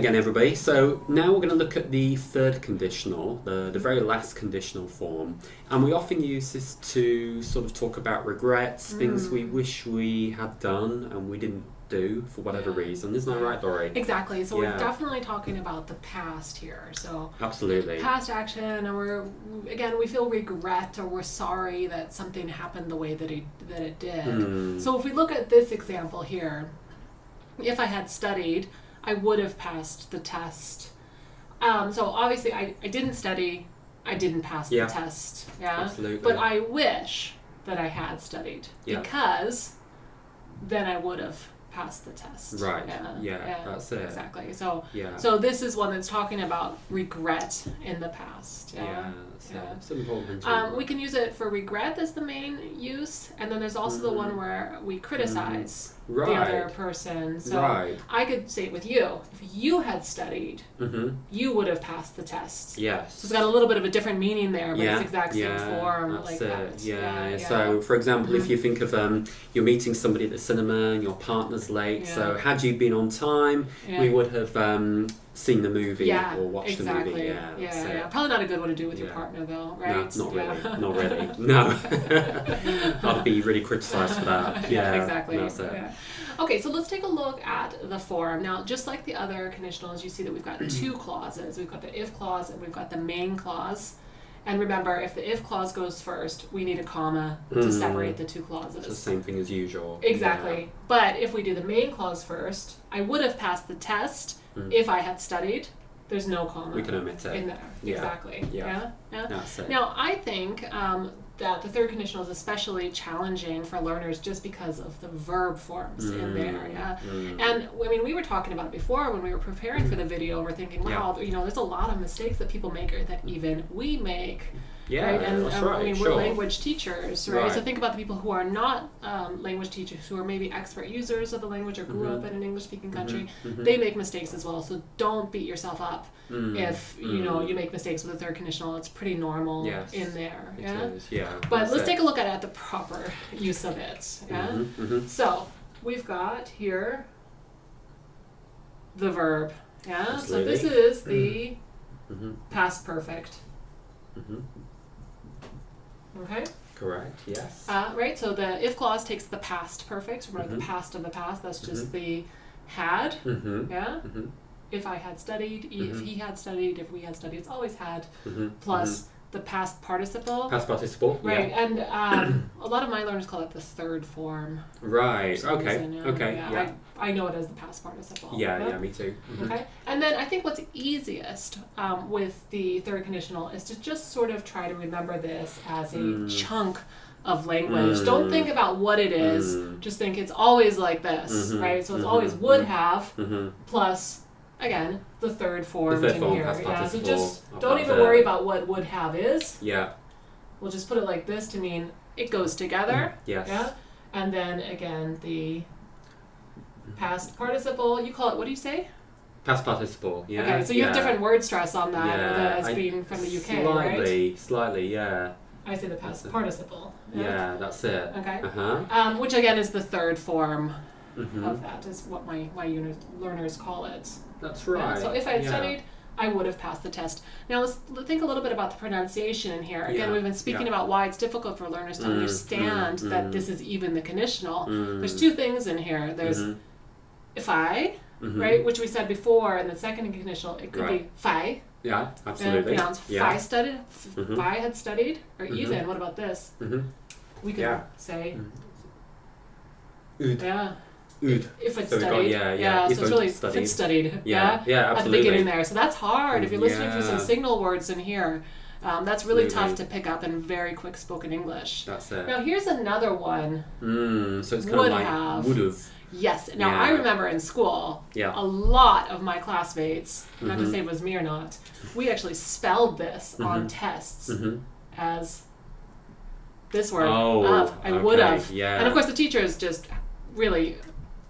again, everybody. So now we're going to look at the third conditional, the very last conditional form. And we often use this to sort of talk about regrets, things we wish we had done and we didn't do for whatever reason. Isn't that right, Laurie? Exactly. So we're definitely talking about the past here. So absolutely. Past action, and we feel regret or we're sorry that something happened the way that it did. So if we look at this example here, if I had studied, I would have passed the test. So obviously I didn't study, I didn't pass the test. Yeah. Absolutely. But I wish that I had studied because then I would have passed the test. Right. Yeah, that's it. Exactly. So this is one that's talking about regret in the past. It's important. We can use it for regret as the main use, and then there's also the one where we criticize the other person. So I could say it with you. If you had studied, you would have passed the test. Yes. So it's got a little bit of a different meaning there, but it's the exact same form. That's like it. that. Yeah. So, for example, if you think of you're meeting somebody at the cinema and your partner's late, so had you been on time, we would have seen the movie or watched the movie. Yeah. Probably not a good one to do with your partner, though, right? No, not really. Not really. No. I'd be really criticised for that. Exactly. That's it. Okay, so let's take a look at the form. Now, just like the other conditionals, you see that we've got two clauses. We've got the if clause and we've got the main clause. And remember, if the if clause goes first, we need a comma to separate the two clauses. It's the same thing as usual. Exactly. Yeah. But if we do the main clause first, I would have passed the test if I had studied. There's no comma. We can omit it. In there. Yeah. Exactly. Yeah. That's it. Now, I think that the third conditional is especially challenging for learners just because of the verb forms in there. And I mean, we were talking about it before when we were preparing for the video, and we're thinking, wow, there's a lot of mistakes that people make or that even we make. Right? And that's right. I mean, we're language teachers, right? So think about the people who are not language teachers, who are maybe expert users of the language or grew up in an English-speaking country. They make mistakes as well. So don't beat yourself up if you make mistakes with the third conditional. It's pretty normal in there. It is, But let's take a look at the proper use of it. So we've got here the verb. So this is the past perfect. Okay. Correct. Yes. Right. So the if clause takes the past perfect. Remember the past of the past. That's just the had. If I had studied. If he had studied. If we had studied. It's always had. Plus the past participle. Past participle. Right. And a lot of my learners call it the third form. Right. Okay. I know it as the past participle. Yeah, me too. Okay. And then I think what's easiest with the third conditional is to just sort of try to remember this as a chunk of language. Don't think about what it is. Just think it's always like this, right? So it's always would have plus, again, the third form in here. So just don't even worry about what would have is. We'll just put it like this to mean it goes together. And then again, the past participle, you call it, what do you say? Past participle, Okay, so you have different word stress on that as being from the UK, right? Slightly, I say the past participle. Yeah, that's it. Okay. Which again is the third form of that, is what my learners call it. That's right. So if I had studied, I would have passed the test. Now let's think a little bit about the pronunciation in here. Again, we've been speaking about why it's difficult for learners to understand that this is even the conditional. There's two things in here. There's if I, right, which we said before in the second conditional, it could be fi. Yeah, absolutely. Pronounced fi studied, fi had studied, or even, what about this? We could say ud. Ud. If it's so studied. So it's really studied. if it's studied. Absolutely. At the beginning there. So that's hard if you're listening for some signal words in here. That's really tough to pick up in very quick spoken English. That's it. Now here's another one. So it's kind of like would have. Yes. Now I remember in school, a lot of my classmates, not to say it was me or not, we actually spelled this on tests as this word I would have. And of course the teachers just really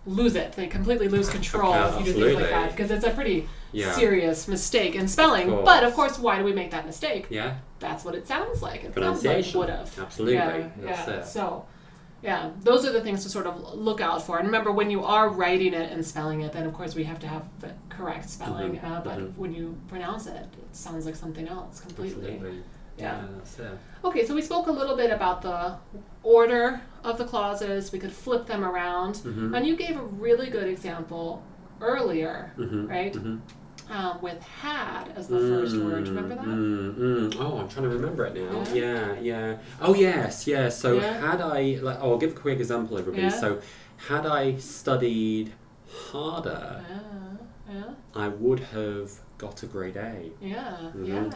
lose it. They completely lose control if you do things like that, because it's a pretty serious mistake in spelling. But of course, why do we make that mistake? That's what it sounds like. It sounds like would have. Absolutely. Yeah. So Yeah, those are the things to sort of look out for. And remember, when you are writing it and spelling it, then of course we have to have the correct spelling. But when you pronounce it, it sounds like something else completely. Absolutely. Yeah. That's it. Okay, so we spoke a little bit about the order of the clauses. We could flip them around. And you gave a really good example earlier, right? With had as the first word. Remember that? Oh, I'm trying to remember it now. Yeah. Oh, yes. So had I, I'll give a quick example, everybody. So had I studied harder, I would have got a grade A.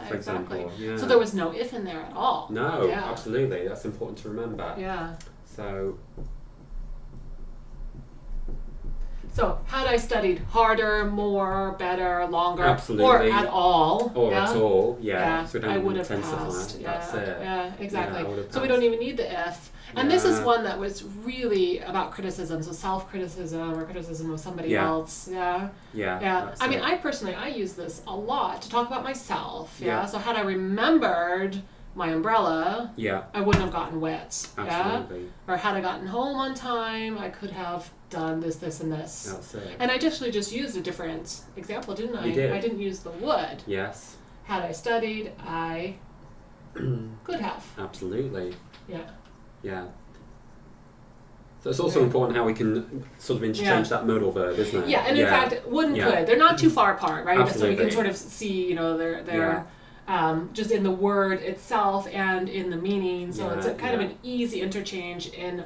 For example. Exactly. So there was no if in there at all. No, absolutely. That's important to remember. Yeah. So had I studied harder, more, better, longer, absolutely. or at all, so I would have intensify. passed. That's it. Yeah, exactly. So we don't even need the if. And this is one that was really about criticism, so self-criticism or criticism of somebody else. I mean, I personally, I use this a lot to talk about myself. So had I remembered my umbrella, I wouldn't have gotten wet. Absolutely. Or had I gotten home on time, I could have done this, this, and this. That's it. And I actually just used a different example, didn't I? You did. I didn't use the would. Yes. Had I studied, I could have. Absolutely. Yeah. So it's also important how we can sort of interchange that modal verb, isn't it? Yeah, and in fact, would and could. They're not too far apart, right? Absolutely. So you can sort of see, they're just in the word itself and in the meaning. So it's a kind of an easy interchange in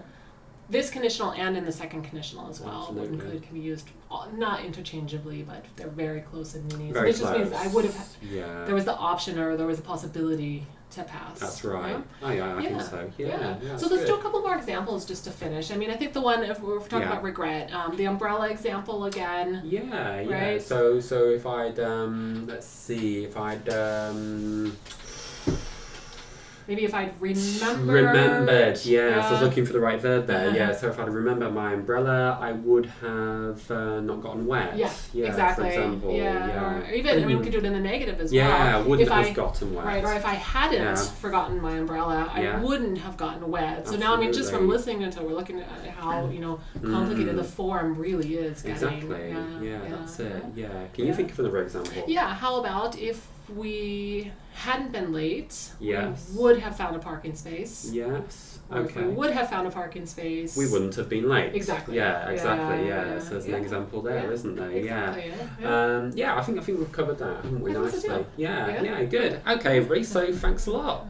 this conditional and in the second conditional as well. Would and could can be used not interchangeably, but they're very close in meaning. Very so this just means I would have. There was the option or there was a possibility to pass. That's right. I think so. Yeah. So let's do a couple more examples just to finish. I mean, I think the one, if we're talking about regret, the umbrella example again. Right? So if I'd, let's see, if I'd, maybe if I'd remembered. So I was looking for the right verb there. So if I'd remembered my umbrella, I would have not gotten wet. Exactly. For example. Or even, I mean, we could do it in the negative as well. Yeah, I wouldn't have gotten wet. Right, or if I hadn't forgotten my umbrella, I wouldn't have gotten wet. So now, I mean, just from listening until we're looking at how, complicated the form really is getting. Exactly. That's it. Can you think of another example? How about if we hadn't been late, we would have found a parking space. Or if we would have found a parking space, we wouldn't have been late. Exactly. So there's an example there, isn't there? Exactly. I think we've covered that, haven't we? Nicely. Good. Okay, everybody. So thanks a lot.